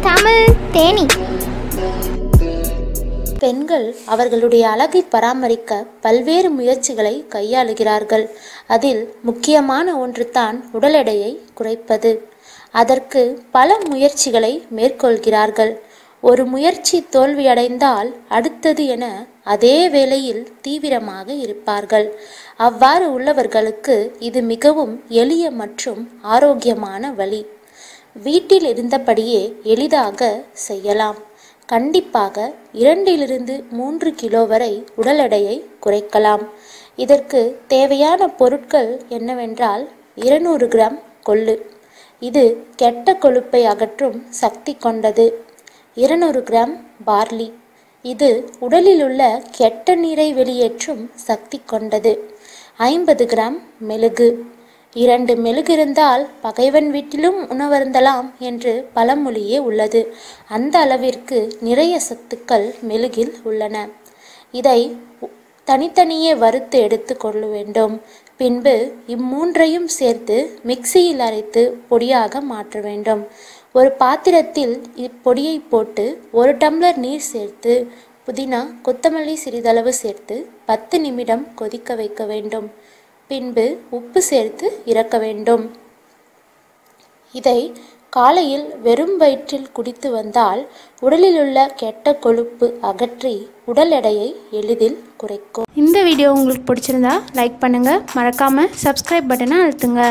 தமிழ் தேனி. பெண்கள் அவர்களுடைய அழகை பராமரிக்க பல்வேறு முயற்சிகளை கையாளுகிறார்கள். அதில் முக்கியமான ஒன்று தான் உடல் எடையை குறைப்பது. அதற்கு பல முயற்சிகளை மேற்கொள்கிறார்கள். ஒரு முயற்சி தோல்வியடைந்தால் அடுத்தது என அதே வேளையில் தீவிரமாக இருப்பார்கள். அவ்வாறு உள்ளவர்களுக்கு இது மிகவும் எளிய மற்றும் ஆரோக்கியமான வழி. வீட்டில் இருந்தபடியே எளிதாக செய்யலாம். கண்டிப்பாக 2 to 3 கிலோ வரை உடல் எடையை குறைக்கலாம். இதற்கு தேவையான பொருட்கள் என்னவென்றால் 200 கிராம் கொள்ளு. இது கெட்ட கொழுப்பை அகற்றும் சக்தி கொண்டது. 200 கிராம் பார்லி. இது உடலில் உள்ள கெட்ட நீரை வெளியேற்றும் சக்தி கொண்டது. 50 கிராம் மெழுகு. 2 மெழுகு இருந்தால் பகைவன் வீட்டிலும் உணவருந்தலாம் என்று பழமொழியே உள்ளது. அந்த அளவிற்கு நிறைய சத்துக்கள் மெழுகில் உள்ளன. இதை தனித்தனியே வறுத்து எடுத்து கொள்ள வேண்டும். பின்பு இம்மூன்றையும் சேர்த்து மிக்சியில் அரைத்து பொடியாக மாற்ற வேண்டும். ஒரு பாத்திரத்தில் இப்பொடியை போட்டு 1 டம்ளர் நீர் சேர்த்து புதினா கொத்தமல்லி சிறிதளவு சேர்த்து 10 நிமிடம் கொதிக்க வைக்க வேண்டும். பின்பு உப்பு சேர்த்து இறக்க வேண்டும். இதை காலையில் வெறும் வயிற்றில் குடித்து வந்தால் உடலில் உள்ள கெட்ட கொழுப்பு அகற்றி உடல் எடையை எளிதில் குறைக்கும். இந்த வீடியோ உங்களுக்கு பிடிச்சிருந்தா லைக் பண்ணுங்கள், மறக்காமல் சப்ஸ்கிரைப் பட்டனை அழுத்துங்க.